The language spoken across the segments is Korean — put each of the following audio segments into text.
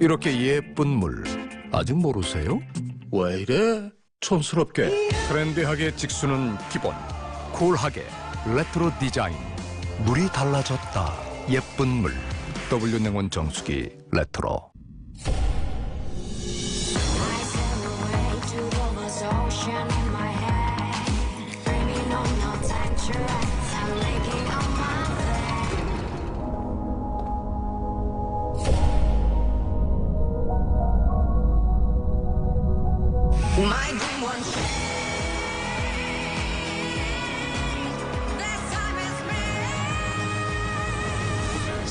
이렇게 예쁜 물 아직 모르세요? 왜 이래? 촌스럽게. 트렌디하게 직수는 기본, 쿨하게 레트로 디자인. 물이 달라졌다. 예쁜 물. W냉온 정수기 레트로.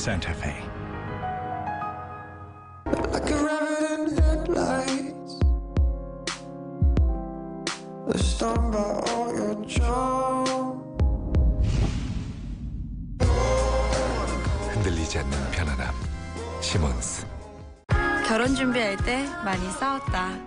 Santa Fe. Like a rabbit in headlights, they're stung by all your charm. 흔들리지 않는 편안함. 시몬스. 결혼 준비할 때 많이 싸웠다.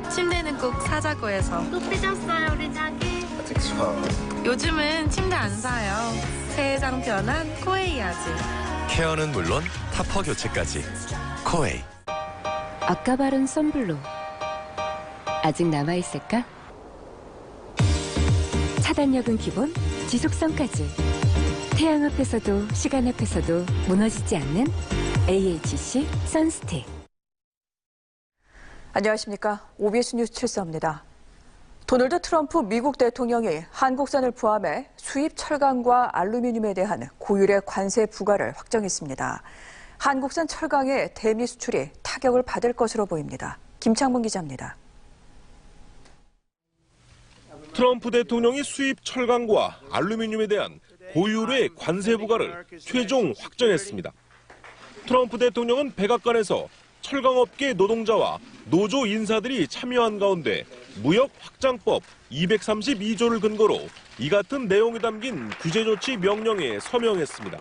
침대는 꼭 사자고 해서. 또 삐졌어요, 우리 자기. 아직 수학. 요즘은 침대 안 사요. 세상 편한 코에이아지. 케어는 물론 타퍼 교체까지. 코에이. 아까 바른 선블로 아직 남아있을까? 차단력은 기본, 지속성까지. 태양 앞에서도 시간 앞에서도 무너지지 않는 AHC 선스틱. 안녕하십니까. OBS 뉴스 7사입니다. 도널드 트럼프 미국 대통령이 한국산을 포함해 수입 철강과 알루미늄에 대한 고율의 관세 부과를 확정했습니다. 한국산 철강의 대미 수출이 타격을 받을 것으로 보입니다. 김창문 기자입니다. 트럼프 대통령이 수입 철강과 알루미늄에 대한 고율의 관세 부과를 최종 확정했습니다. 트럼프 대통령은 백악관에서 철강업계 노동자와 노조 인사들이 참여한 가운데 무역 확장법 232조를 근거로 이 같은 내용이 담긴 규제조치 명령에 서명했습니다.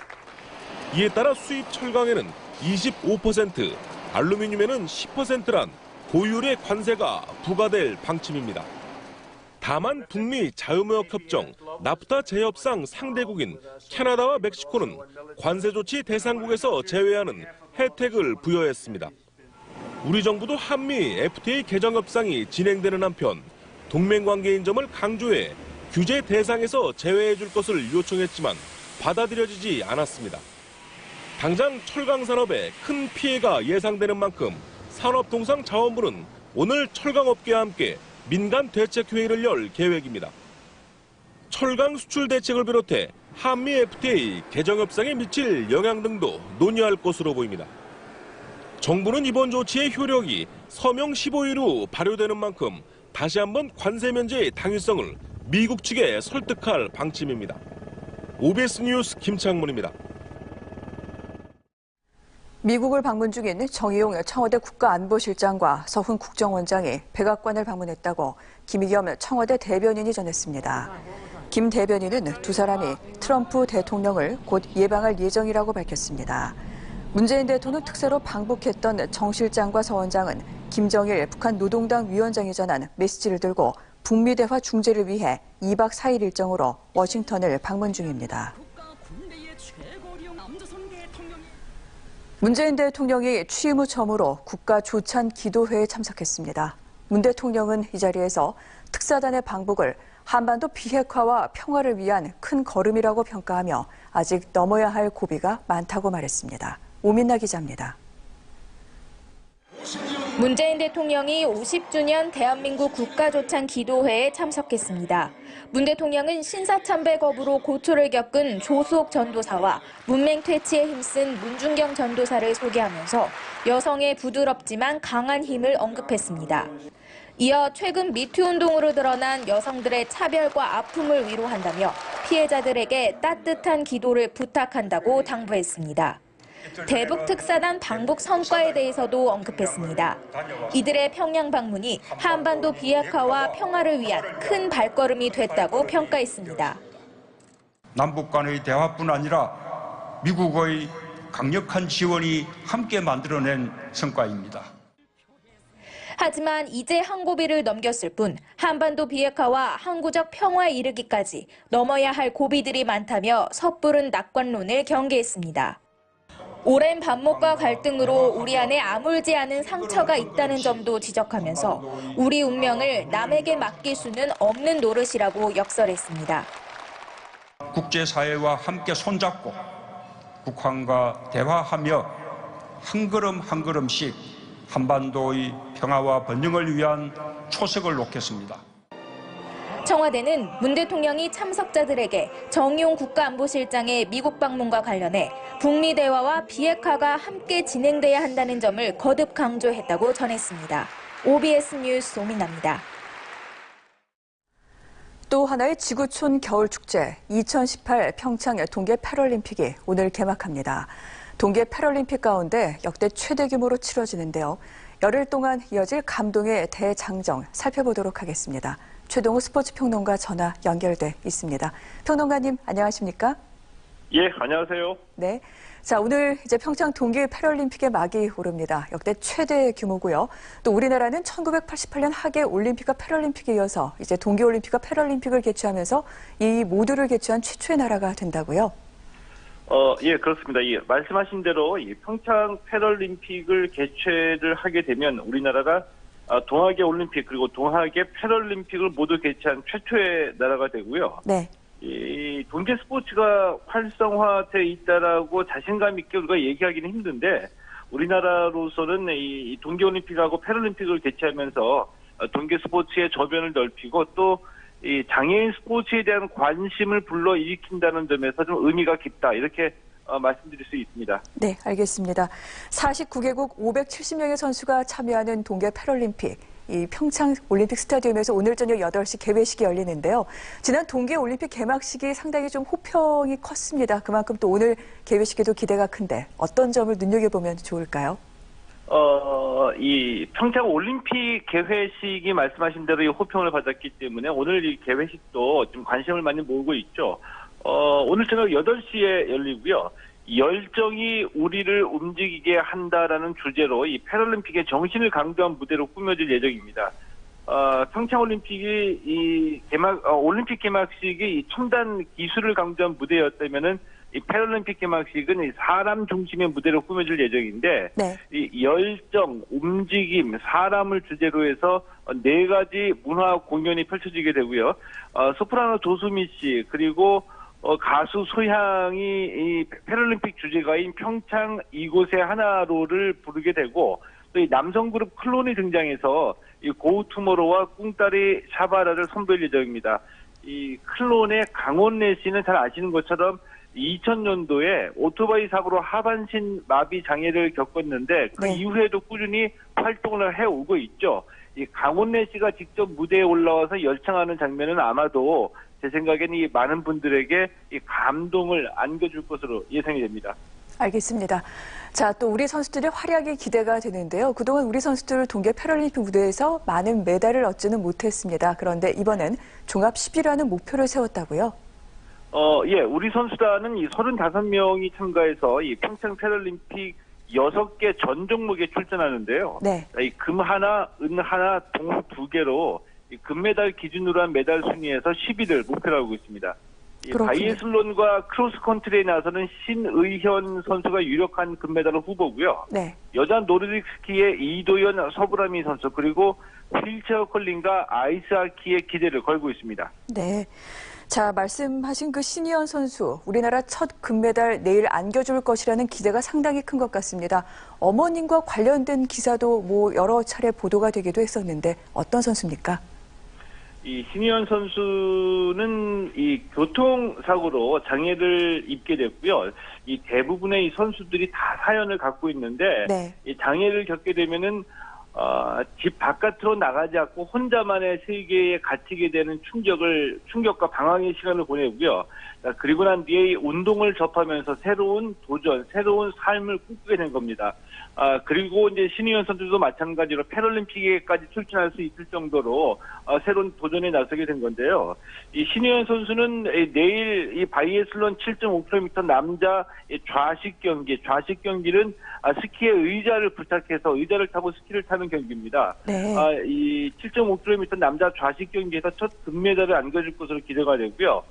이에 따라 수입 철강에는 25%, 알루미늄에는 10%란 고율의 관세가 부과될 방침입니다. 다만 북미 자유무역협정 나프타 재협상 상대국인 캐나다와 멕시코는 관세 조치 대상국에서 제외하는 혜택을 부여했습니다. 우리 정부도 한미 FTA 개정 협상이 진행되는 한편 동맹관계인 점을 강조해 규제 대상에서 제외해 줄 것을 요청했지만 받아들여지지 않았습니다. 당장 철강 산업에 큰 피해가 예상되는 만큼 산업통상자원부는 오늘 철강업계와 함께 민간 대책회의를 열 계획입니다. 철강 수출 대책을 비롯해 한미 FTA 개정 협상에 미칠 영향 등도 논의할 것으로 보입니다. 정부는 이번 조치의 효력이 서명 15일 후 발효되는 만큼 다시 한번 관세 면제의 당위성을 미국 측에 설득할 방침입니다. OBS 뉴스 김창문입니다. 미국을 방문 중인 정의용 청와대 국가안보실장과 서훈 국정원장이 백악관을 방문했다고 김의겸 청와대 대변인이 전했습니다. 김 대변인은 두 사람이 트럼프 대통령을 곧 예방할 예정이라고 밝혔습니다. 문재인 대통령 특사로 방북했던 정 실장과 서 원장은 김정일 북한 노동당 위원장이 전한 메시지를 들고 북미 대화 중재를 위해 2박 4일 일정으로 워싱턴을 방문 중입니다. 문재인 대통령이 취임 후 처음으로 국가 조찬 기도회에 참석했습니다. 문 대통령은 이 자리에서 특사단의 방북을 한반도 비핵화와 평화를 위한 큰 걸음이라고 평가하며 아직 넘어야 할 고비가 많다고 말했습니다. 오민나 기자입니다. 문재인 대통령이 50주년 대한민국 국가조찬 기도회에 참석했습니다. 문 대통령은 신사참배겁으로 고초를 겪은 조수옥 전도사와 문맹 퇴치에 힘쓴 문준경 전도사를 소개하면서 여성의 부드럽지만 강한 힘을 언급했습니다. 이어 최근 미투 운동으로 드러난 여성들의 차별과 아픔을 위로한다며 피해자들에게 따뜻한 기도를 부탁한다고 당부했습니다. 대북 특사단 방북 성과에 대해서도 언급했습니다. 이들의 평양 방문이 한반도 비핵화와 평화를 위한 큰 발걸음이 됐다고 평가했습니다. 남북 간의 대화뿐 아니라 미국의 강력한 지원이 함께 만들어낸 성과입니다. 하지만 이제 한 고비를 넘겼을 뿐 한반도 비핵화와 항구적 평화에 이르기까지 넘어야 할 고비들이 많다며 섣부른 낙관론을 경계했습니다. 오랜 반목과 갈등으로 우리 안에 아물지 않은 상처가 있다는 점도 지적하면서 우리 운명을 남에게 맡길 수는 없는 노릇이라고 역설했습니다. 국제사회와 함께 손잡고 북한과 대화하며 한 걸음 한 걸음씩 한반도의 평화와 번영을 위한 초석을 놓겠습니다. 청와대는 문 대통령이 참석자들에게 정의용 국가안보실장의 미국 방문과 관련해 북미 대화와 비핵화가 함께 진행돼야 한다는 점을 거듭 강조했다고 전했습니다. OBS 뉴스 오민나입니다. 또 하나의 지구촌 겨울축제 2018 평창 동계 패럴림픽이 오늘 개막합니다. 동계 패럴림픽 가운데 역대 최대 규모로 치러지는데요. 열흘 동안 이어질 감동의 대장정 살펴보도록 하겠습니다. 최동우 스포츠 평론가 전화 연결돼 있습니다. 평론가님 안녕하십니까? 예, 안녕하세요. 네. 자, 오늘 이제 평창 동계 패럴림픽의 막이 오릅니다. 역대 최대 규모고요. 또 우리나라는 1988년 하계 올림픽과 패럴림픽에 이어서 이제 동계 올림픽과 패럴림픽을 개최하면서 이 모두를 개최한 최초의 나라가 된다고요? 예, 그렇습니다. 예, 말씀하신 대로 이 평창 패럴림픽을 개최를 하게 되면 우리나라가 동하계 올림픽 그리고 동하계 패럴림픽을 모두 개최한 최초의 나라가 되고요. 네. 이 동계 스포츠가 활성화돼 있다라고 자신감 있게 우리가 얘기하기는 힘든데 우리나라로서는 이 동계 올림픽하고 패럴림픽을 개최하면서 동계 스포츠의 저변을 넓히고 또 이 장애인 스포츠에 대한 관심을 불러일으킨다는 점에서 좀 의미가 깊다 이렇게 말씀드릴 수 있습니다. 네, 알겠습니다. 49개국 570명의 선수가 참여하는 동계 패럴림픽. 이 평창 올림픽 스타디움에서 오늘 저녁 8시 개회식이 열리는데요. 지난 동계 올림픽 개막식이 상당히 좀 호평이 컸습니다. 그만큼 또 오늘 개회식에도 기대가 큰데 어떤 점을 눈여겨보면 좋을까요? 이 평창 올림픽 개회식이 말씀하신 대로 이 호평을 받았기 때문에 오늘 이 개회식도 좀 관심을 많이 모으고 있죠. 오늘 저녁 8시에 열리고요. 열정이 우리를 움직이게 한다라는 주제로 이 패럴림픽의 정신을 강조한 무대로 꾸며질 예정입니다. 평창 올림픽이 올림픽 개막식이 이 첨단 기술을 강조한 무대였다면은 이 패럴림픽 개막식은 이 사람 중심의 무대로 꾸며질 예정인데, 네. 이 열정, 움직임, 사람을 주제로 해서 4가지 문화 공연이 펼쳐지게 되고요. 소프라노 조수미 씨, 그리고 가수 소향이 이 패럴림픽 주제가인 평창 이곳의 하나로를 부르게 되고, 또 이 남성 그룹 클론이 등장해서 이 고우투모로우와 꿍따리 샤바라를 선보일 예정입니다. 이 클론의 강원래 씨는 잘 아시는 것처럼 2000년도에 오토바이 사고로 하반신 마비 장애를 겪었는데 그 네. 이후에도 꾸준히 활동을 해오고 있죠. 이 강원래 씨가 직접 무대에 올라와서 열창하는 장면은 아마도 제 생각에는 이 많은 분들에게 이 감동을 안겨줄 것으로 예상이 됩니다. 알겠습니다. 자, 또 우리 선수들의 활약이 기대가 되는데요. 그동안 우리 선수들 동계 패럴림픽 무대에서 많은 메달을 얻지는 못했습니다. 그런데 이번엔 종합 10위라는 목표를 세웠다고요? 예, 우리 선수단은 이 35명이 참가해서 이 평창 패럴림픽 6개 전 종목에 출전하는데요. 네. 이 금 하나, 은 하나, 동 2개로 이 금메달 기준으로 한 메달 순위에서 10위를 목표로 하고 있습니다. 바이애슬론과 크로스컨트리에 나서는 신의현 선수가 유력한 금메달 후보고요. 네. 여자 노르딕 스키의 이도현, 서브라미 선수 그리고 휠체어 컬링과 아이스하키에 기대를 걸고 있습니다. 네. 자, 말씀하신 그 신의현 선수, 우리나라 첫 금메달 내일 안겨줄 것이라는 기대가 상당히 큰 것 같습니다. 어머님과 관련된 기사도 여러 차례 보도가 되기도 했었는데 어떤 선수입니까? 이 신의현 선수는 이 교통사고로 장애를 입게 됐고요. 이 대부분의 이 선수들이 다 사연을 갖고 있는데 네. 이 장애를 겪게 되면은 집 바깥으로 나가지 않고 혼자만의 세계에 갇히게 되는 충격과 방황의 시간을 보내고요. 그리고 난 뒤에 운동을 접하면서 새로운 도전, 새로운 삶을 꿈꾸게 된 겁니다. 그리고 이제 신의현 선수도 마찬가지로 패럴림픽에까지 출전할 수 있을 정도로 새로운 도전에 나서게 된 건데요. 이 신의현 선수는 내일 이 바이애슬론 7.5km 남자 좌식 경기는 스키의 의자를 부착해서 의자를 타고 스키를 타는 경기입니다. 네. 이 7.5km 남자 좌식 경기에서 첫 금메달을 안겨줄 것으로 기대가 되고요.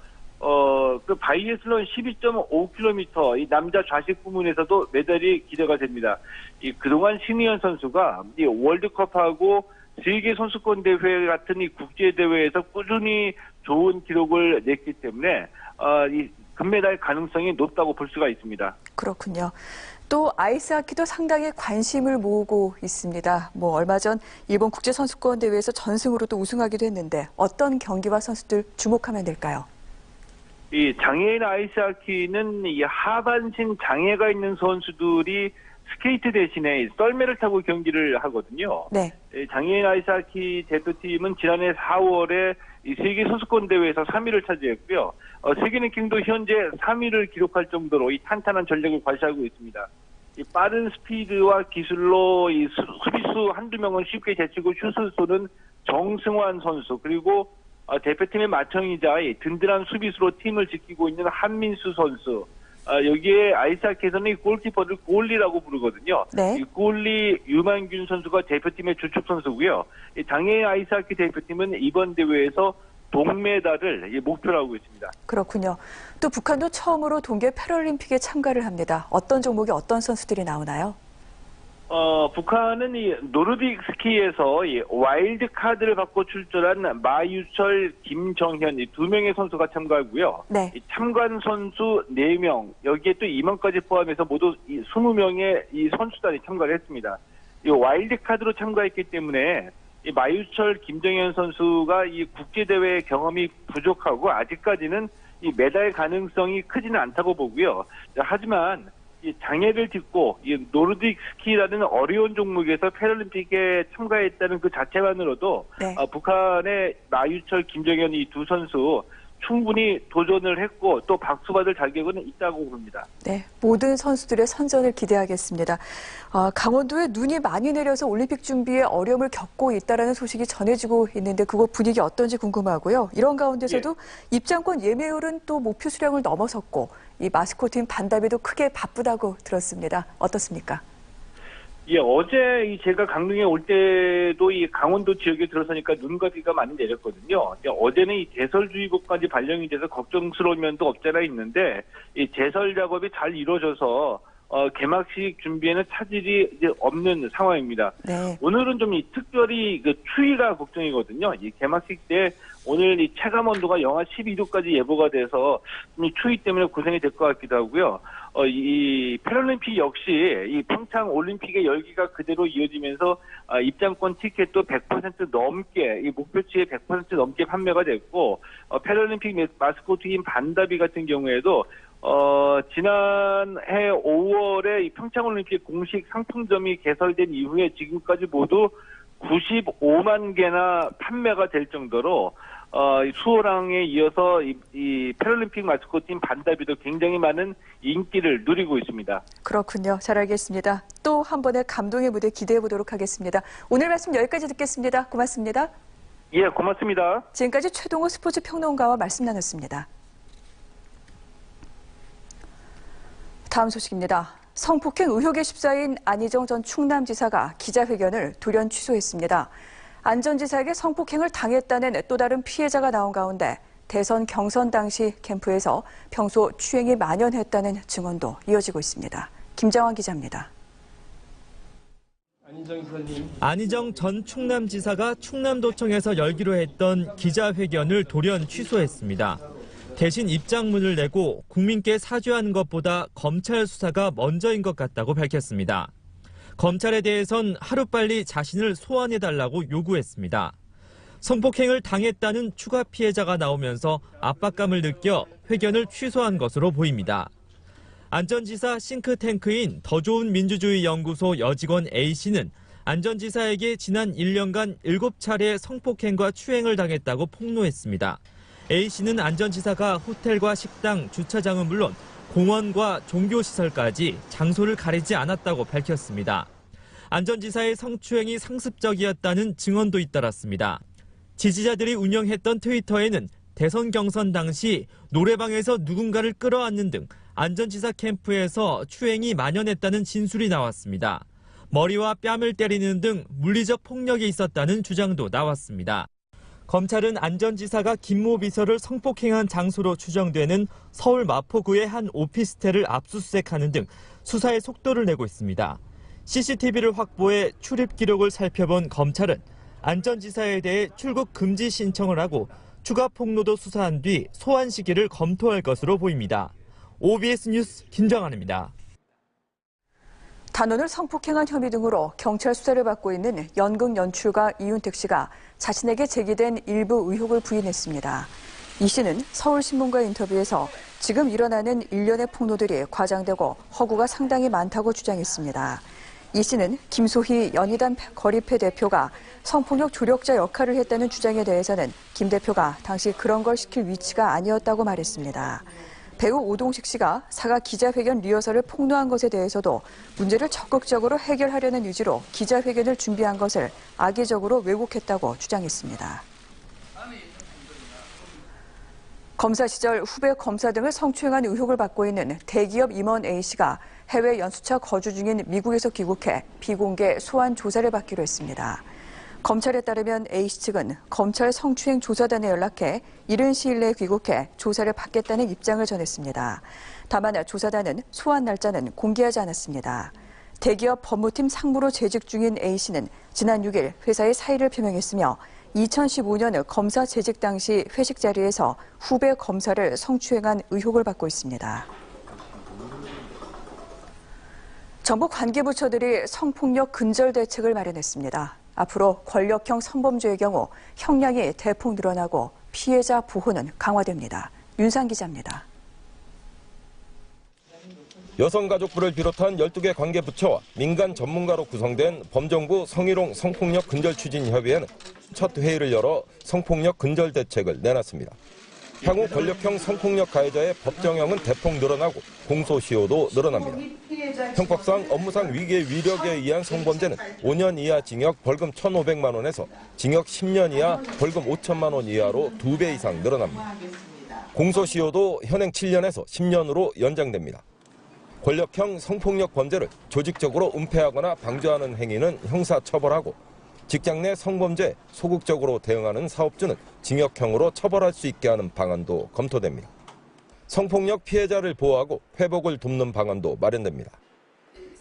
그 바이애슬론 12.5km 이 남자 좌식 부문에서도 메달이 기대가 됩니다. 그동안 신의현 선수가 이 월드컵하고 세계 선수권 대회 같은 이 국제 대회에서 꾸준히 좋은 기록을 냈기 때문에 이 금메달 가능성이 높다고 볼 수가 있습니다. 그렇군요. 또 아이스하키도 상당히 관심을 모으고 있습니다. 얼마 전 일본 국제 선수권 대회에서 전승으로 또 우승하기도 했는데 어떤 경기와 선수들 주목하면 될까요? 이 장애인 아이스하키는 이 하반신 장애가 있는 선수들이 스케이트 대신에 썰매를 타고 경기를 하거든요. 네. 장애인 아이스하키 대표팀은 지난해 4월에 이 세계 선수권 대회에서 3위를 차지했고요. 세계 랭킹도 현재 3위를 기록할 정도로 이 탄탄한 전력을 과시하고 있습니다. 이 빠른 스피드와 기술로 이 수비수 한두 명은 쉽게 제치고 슛을 쏘는 정승환 선수, 그리고 대표팀의 맏형이자 든든한 수비수로 팀을 지키고 있는 한민수 선수. 여기에 아이스하키에서는 이 골키퍼를 골리라고 부르거든요. 네. 이 골리 유만균 선수가 대표팀의 주축 선수고요. 이 장애인 아이스하키 대표팀은 이번 대회에서 동메달을 목표로 하고 있습니다. 그렇군요. 또 북한도 처음으로 동계 패럴림픽에 참가를 합니다. 어떤 종목에 어떤 선수들이 나오나요? 북한은 이 노르딕 스키에서 이 와일드 카드를 받고 출전한 마유철, 김정현 이 두 명의 선수가 참가하고요. 네. 이 참관 선수 4명, 여기에 또 임원까지 포함해서 모두 20명의 이 선수단이 참가를 했습니다. 이 와일드 카드로 참가했기 때문에 이 마유철, 김정현 선수가 이 국제 대회 경험이 부족하고 아직까지는 이 메달 가능성이 크지는 않다고 보고요. 하지만 이 장애를 딛고 이 노르딕 스키라는 어려운 종목에서 패럴림픽에 참가했다는 그 자체만으로도 네. 북한의 마유철, 김정현 이 두 선수 충분히 도전을 했고 또 박수받을 자격은 있다고 봅니다. 네, 모든 선수들의 선전을 기대하겠습니다. 강원도에 눈이 많이 내려서 올림픽 준비에 어려움을 겪고 있다는 소식이 전해지고 있는데 그곳 분위기 어떤지 궁금하고요. 이런 가운데서도 입장권 예매율은 또 목표 수량을 넘어섰고 이 마스코트인 반다비도 크게 바쁘다고 들었습니다. 어떻습니까? 예, 어제 제가 강릉에 올 때도 이 강원도 지역에 들어서니까 눈과 비가 많이 내렸거든요. 어제는 이 제설주의보까지 발령이 돼서 걱정스러운 면도 없잖아 있는데 이 제설 작업이 잘 이루어져서 개막식 준비에는 차질이 이제 없는 상황입니다. 네. 오늘은 좀 특별히 그 추위가 걱정이거든요. 이 개막식 때 오늘 이 체감 온도가 영하 12도까지 예보가 돼서 이 추위 때문에 고생이 될 것 같기도 하고요. 이 패럴림픽 역시 이 평창 올림픽의 열기가 그대로 이어지면서 입장권 티켓도 100% 넘게 이 목표치에 100% 넘게 판매가 됐고 패럴림픽 마스코트인 반다비 같은 경우에도 지난해 5월에 이 평창올림픽 공식 상품점이 개설된 이후에 지금까지 모두 95만 개나 판매가 될 정도로 수호랑에 이어서 이 패럴림픽 마스코트인 반다비도 굉장히 많은 인기를 누리고 있습니다. 그렇군요. 잘 알겠습니다. 또 한 번의 감동의 무대 기대해 보도록 하겠습니다. 오늘 말씀 여기까지 듣겠습니다. 고맙습니다. 예, 고맙습니다. 지금까지 최동호 스포츠 평론가와 말씀 나눴습니다. 다음 소식입니다. 성폭행 의혹에 십사인 안희정 전 충남지사가 기자회견을 돌연 취소했습니다. 안 전 지사에게 성폭행을 당했다는 또 다른 피해자가 나온 가운데 대선 경선 당시 캠프에서 평소 추행이 만연했다는 증언도 이어지고 있습니다. 김정환 기자입니다. 안희정 전 충남지사가 충남도청에서 열기로 했던 기자회견을 돌연 취소했습니다. 대신 입장문을 내고 국민께 사죄하는 것보다 검찰 수사가 먼저인 것 같다고 밝혔습니다. 검찰에 대해선 하루빨리 자신을 소환해달라고 요구했습니다. 성폭행을 당했다는 추가 피해자가 나오면서 압박감을 느껴 회견을 취소한 것으로 보입니다. 안 전 지사 싱크탱크인 더 좋은 민주주의 연구소 여직원 A씨는 안 전 지사에게 지난 1년간 7차례 성폭행과 추행을 당했다고 폭로했습니다. A씨는 안 전 지사가 호텔과 식당, 주차장은 물론 공원과 종교시설까지 장소를 가리지 않았다고 밝혔습니다. 안 전 지사의 성추행이 상습적이었다는 증언도 잇따랐습니다. 지지자들이 운영했던 트위터에는 대선 경선 당시 노래방에서 누군가를 끌어안는 등 안 전 지사 캠프에서 추행이 만연했다는 진술이 나왔습니다. 머리와 뺨을 때리는 등 물리적 폭력이 있었다는 주장도 나왔습니다. 검찰은 안전지사가 김모 비서를 성폭행한 장소로 추정되는 서울 마포구의 한 오피스텔을 압수수색하는 등 수사에 속도를 내고 있습니다. CCTV를 확보해 출입 기록을 살펴본 검찰은 안전지사에 대해 출국 금지 신청을 하고 추가 폭로도 수사한 뒤 소환 시기를 검토할 것으로 보입니다. OBS 뉴스 김정환입니다. 단원을 성폭행한 혐의 등으로 경찰 수사를 받고 있는 연극 연출가 이윤택 씨가 자신에게 제기된 일부 의혹을 부인했습니다. 이 씨는 서울신문과 인터뷰에서 지금 일어나는 일련의 폭로들이 과장되고 허구가 상당히 많다고 주장했습니다. 이 씨는 김소희 연희단 거리회 대표가 성폭력 조력자 역할을 했다는 주장에 대해서는 김 대표가 당시 그런 걸 시킬 위치가 아니었다고 말했습니다. 배우 오동식 씨가 사과 기자회견 리허설을 폭로한 것에 대해서도 문제를 적극적으로 해결하려는 의지로 기자회견을 준비한 것을 악의적으로 왜곡했다고 주장했습니다. 검사 시절 후배 검사 등을 성추행한 의혹을 받고 있는 대기업 임원 A씨가 해외 연수차 거주 중인 미국에서 귀국해 비공개 소환 조사를 받기로 했습니다. 검찰에 따르면 A씨 측은 검찰 성추행 조사단에 연락해 이른 시일 내에 귀국해 조사를 받겠다는 입장을 전했습니다. 다만 조사단은 소환 날짜는 공개하지 않았습니다. 대기업 법무팀 상무로 재직 중인 A씨는 지난 6일 회사의 사의를 표명했으며 2015년 검사 재직 당시 회식 자리에서 후배 검사를 성추행한 의혹을 받고 있습니다. 정부 관계부처들이 성폭력 근절 대책을 마련했습니다. 앞으로 권력형 성범죄의 경우 형량이 대폭 늘어나고 피해자 보호는 강화됩니다. 윤상 기자입니다. 여성가족부를 비롯한 12개 관계부처와 민간 전문가로 구성된 범정부 성희롱 성폭력 근절 추진협의회는 첫 회의를 열어 성폭력 근절 대책을 내놨습니다. 향후 권력형 성폭력 가해자의 법정형은 대폭 늘어나고 공소시효도 늘어납니다. 형법상 업무상 위계 위력에 의한 성범죄는 5년 이하 징역 벌금 1,500만 원에서 징역 10년 이하 벌금 5천만 원 이하로 2배 이상 늘어납니다. 공소시효도 현행 7년에서 10년으로 연장됩니다. 권력형 성폭력 범죄를 조직적으로 은폐하거나 방조하는 행위는 형사처벌하고 직장 내 성범죄에 소극적으로 대응하는 사업주는 징역형으로 처벌할 수 있게 하는 방안도 검토됩니다. 성폭력 피해자를 보호하고 회복을 돕는 방안도 마련됩니다.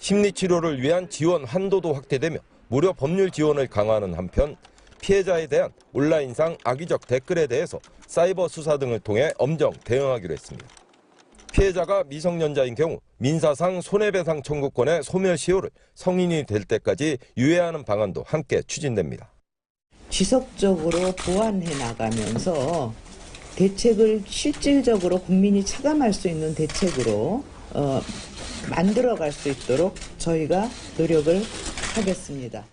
심리치료를 위한 지원 한도도 확대되며 무료 법률 지원을 강화하는 한편 피해자에 대한 온라인상 악의적 댓글에 대해서 사이버 수사 등을 통해 엄정 대응하기로 했습니다. 피해자가 미성년자인 경우 민사상 손해배상 청구권의 소멸시효를 성인이 될 때까지 유예하는 방안도 함께 추진됩니다. 지속적으로 보완해 나가면서 대책을 실질적으로 국민이 체감할 수 있는 대책으로 만들어갈 수 있도록 저희가 노력을 하겠습니다.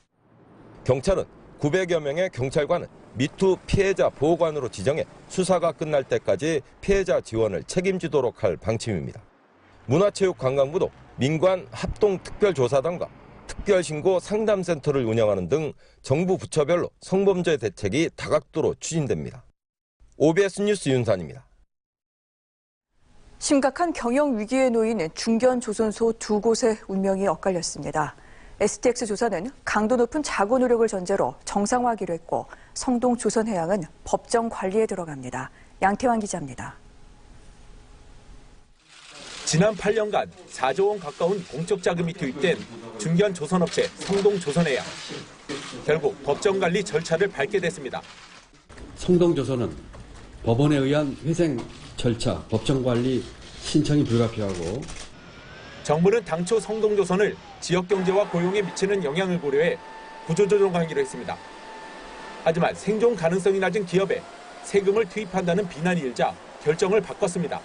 경찰은 900여 명의 경찰관을 미투 피해자 보호관으로 지정해 수사가 끝날 때까지 피해자 지원을 책임지도록 할 방침입니다. 문화체육관광부도 민관 합동특별조사단과 특별신고 상담센터를 운영하는 등 정부 부처별로 성범죄 대책이 다각도로 추진됩니다. OBS 뉴스 윤산입니다. 심각한 경영 위기에 놓인 중견조선소 2곳의 운명이 엇갈렸습니다. STX 조선은 강도 높은 자구 노력을 전제로 정상화하기로 했고 성동조선해양은 법정 관리에 들어갑니다. 양태환 기자입니다. 지난 8년간 4조 원 가까운 공적 자금이 투입된 중견조선업체 성동조선해양. 결국 법정 관리 절차를 밟게 됐습니다. 성동조선은 법원에 의한 회생 절차, 법정 관리 신청이 불가피하고 정부는 당초 성동조선을 지역경제와 고용에 미치는 영향을 고려해 구조조정하기로 했습니다. 하지만 생존 가능성이 낮은 기업에 세금을 투입한다는 비난이 일자 결정을 바꿨습니다.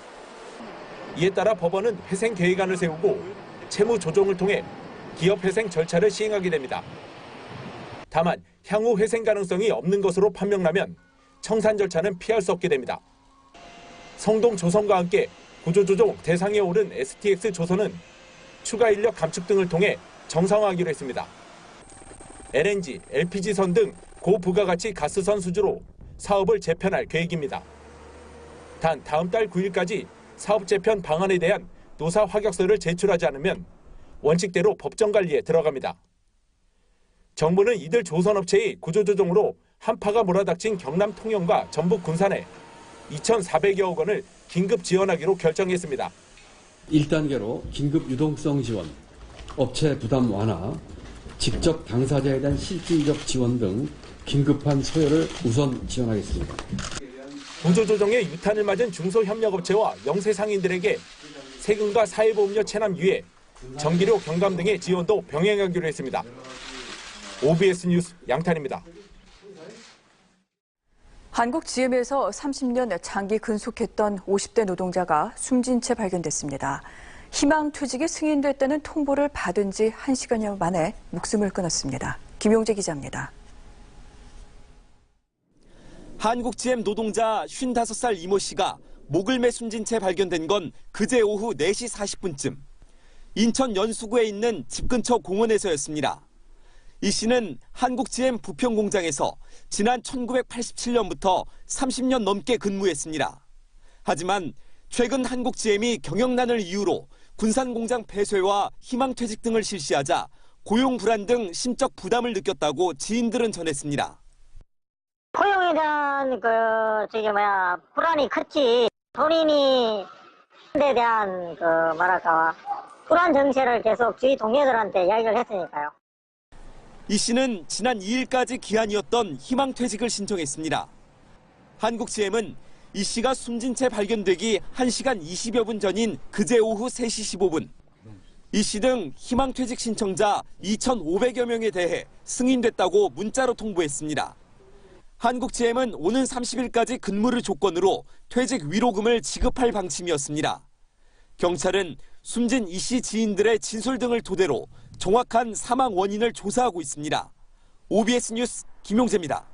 이에 따라 법원은 회생 계획안을 세우고 채무 조정을 통해 기업 회생 절차를 시행하게 됩니다. 다만 향후 회생 가능성이 없는 것으로 판명나면 청산 절차는 피할 수 없게 됩니다. 성동조선과 함께 구조조정 대상에 오른 STX 조선은 추가 인력 감축 등을 통해 정상화하기로 했습니다. LNG, LPG선 등 고부가가치 가스선 수주로 사업을 재편할 계획입니다. 단 다음 달 9일까지 사업 재편 방안에 대한 노사 확약서를 제출하지 않으면 원칙대로 법정 관리에 들어갑니다. 정부는 이들 조선업체의 구조조정으로 한파가 몰아닥친 경남 통영과 전북 군산에 2,400여억 원을 긴급 지원하기로 결정했습니다. 1단계로 긴급 유동성 지원, 업체 부담 완화, 직접 당사자에 대한 실질적 지원 등 긴급한 소요를 우선 지원하겠습니다. 구조조정에 유탄을 맞은 중소협력업체와 영세상인들에게 세금과 사회보험료 체납 유예, 전기료 경감 등의 지원도 병행하기로 했습니다. OBS 뉴스 양탄입니다. 한국 GM에서 30년 장기 근속했던 50대 노동자가 숨진 채 발견됐습니다. 희망퇴직이 승인됐다는 통보를 받은 지 1시간여 만에 목숨을 끊었습니다. 김용재 기자입니다. 한국 GM 노동자 55살 이모 씨가 목을 매 숨진 채 발견된 건 그제 오후 4시 40분쯤. 인천 연수구에 있는 집 근처 공원에서였습니다. 이 씨는 한국 GM 부평 공장에서 지난 1987년부터 30년 넘게 근무했습니다. 하지만 최근 한국 GM이 경영난을 이유로 군산 공장 폐쇄와 희망퇴직 등을 실시하자 고용 불안 등 심적 부담을 느꼈다고 지인들은 전했습니다. 고용에 대한 불안이 컸지. 본인이 에 대한 불안 정세를 계속 주위 동료들한테 이야기를 했으니까요. 이 씨는 지난 2일까지 기한이었던 희망퇴직을 신청했습니다. 한국 GM은 이 씨가 숨진 채 발견되기 1시간 20여 분 전인 그제 오후 3시 15분 이 씨 등 희망퇴직 신청자 2,500여 명에 대해 승인됐다고 문자로 통보했습니다. 한국 GM은 오는 30일까지 근무를 조건으로 퇴직 위로금을 지급할 방침이었습니다. 경찰은 숨진 이 씨 지인들의 진술 등을 토대로 정확한 사망 원인을 조사하고 있습니다. OBS 뉴스 김용재입니다.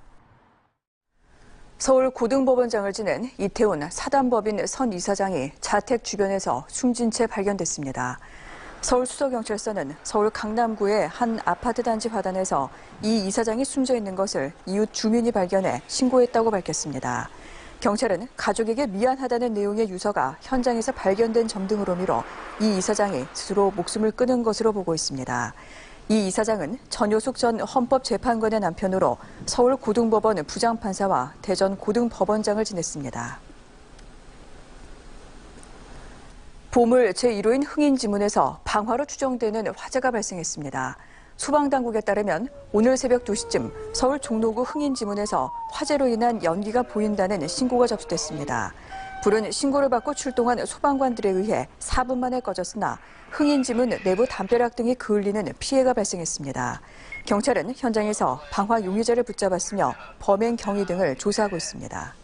서울 고등법원장을 지낸 이태원 사단법인 선 이사장이 자택 주변에서 숨진 채 발견됐습니다. 서울수서경찰서는 서울 강남구의 한 아파트 단지 화단에서 이 이사장이 숨져 있는 것을 이웃 주민이 발견해 신고했다고 밝혔습니다. 경찰은 가족에게 미안하다는 내용의 유서가 현장에서 발견된 점 등으로 미뤄 이 이사장이 스스로 목숨을 끊은 것으로 보고 있습니다. 이 이사장은 전효숙 전 헌법재판관의 남편으로 서울 고등법원 부장판사와 대전 고등법원장을 지냈습니다. 보물 제1호인 흥인지문에서 방화로 추정되는 화재가 발생했습니다. 소방당국에 따르면 오늘 새벽 2시쯤 서울 종로구 흥인지문에서 화재로 인한 연기가 보인다는 신고가 접수됐습니다. 불은 신고를 받고 출동한 소방관들에 의해 4분 만에 꺼졌으나 흥인지문 내부 담벼락 등이 그을리는 피해가 발생했습니다. 경찰은 현장에서 방화 용의자를 붙잡았으며 범행 경위 등을 조사하고 있습니다.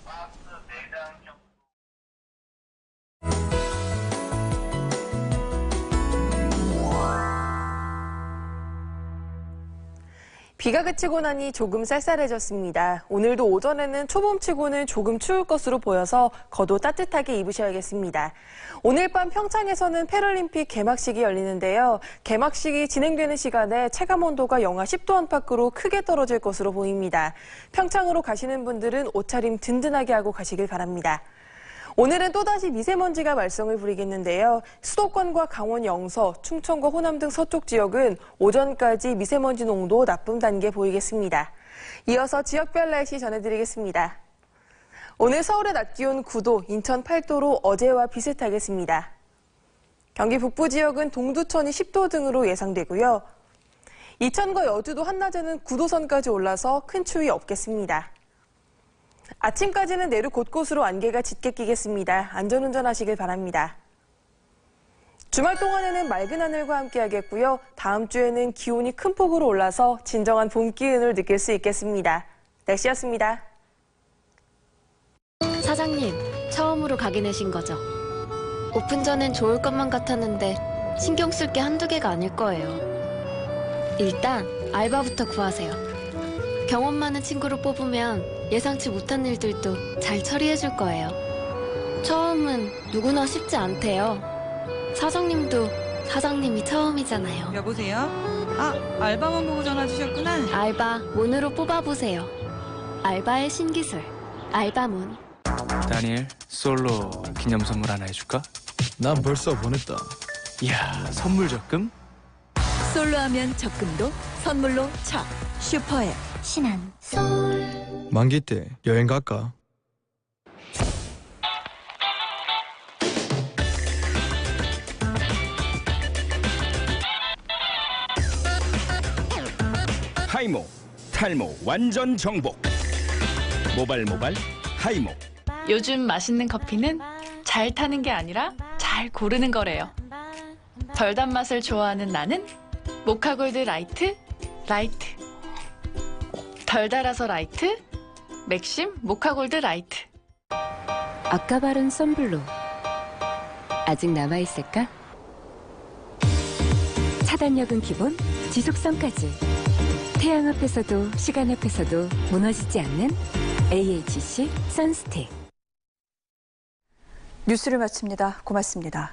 비가 그치고 나니 조금 쌀쌀해졌습니다. 오늘도 오전에는 초봄치고는 조금 추울 것으로 보여서 겉옷 따뜻하게 입으셔야겠습니다. 오늘 밤 평창에서는 패럴림픽 개막식이 열리는데요. 개막식이 진행되는 시간에 체감온도가 영하 10도 안팎으로 크게 떨어질 것으로 보입니다. 평창으로 가시는 분들은 옷차림 든든하게 하고 가시길 바랍니다. 오늘은 또다시 미세먼지가 말썽을 부리겠는데요. 수도권과 강원 영서, 충청과 호남 등 서쪽 지역은 오전까지 미세먼지 농도 나쁨 단계 보이겠습니다. 이어서 지역별 날씨 전해드리겠습니다. 오늘 서울의 낮 기온 9도, 인천 8도로 어제와 비슷하겠습니다. 경기 북부 지역은 동두천이 10도 등으로 예상되고요. 이천과 여주도 한낮에는 9도 선까지 올라서 큰 추위 없겠습니다. 아침까지는 내륙 곳곳으로 안개가 짙게 끼겠습니다. 안전운전 하시길 바랍니다. 주말 동안에는 맑은 하늘과 함께 하겠고요. 다음 주에는 기온이 큰 폭으로 올라서 진정한 봄 기운을 느낄 수 있겠습니다. 날씨였습니다. 사장님, 처음으로 가게 내신 거죠? 오픈 전엔 좋을 것만 같았는데 신경 쓸 게 한두 개가 아닐 거예요. 일단 알바부터 구하세요. 경험 많은 친구를 뽑으면 예상치 못한 일들도 잘 처리해줄 거예요. 처음은 누구나 쉽지 않대요. 사장님도 사장님이 처음이잖아요. 여보세요? 알바만 보고 전화 주셨구나. 알바 문으로 뽑아보세요. 알바의 신기술, 알바문. 다니엘, 솔로 기념 선물 하나 해줄까? 난 벌써 보냈다. 이야, 선물 적금? 솔로하면 적금도 선물로 차 슈퍼앱. 신한 만기 때 여행 갈까? 하이모, 탈모 완전 정복. 모발 하이모. 요즘 맛있는 커피는 잘 타는 게 아니라 잘 고르는 거래요. 덜 단 맛을 좋아하는 나는 모카골드 라이트. 덜 달아서 라이트, 맥심 모카골드 라이트. 아까 바른 썬블로 아직 남아있을까? 차단력은 기본, 지속성까지. 태양 앞에서도 시간 앞에서도 무너지지 않는 AHC 선스틱. 뉴스를 마칩니다. 고맙습니다.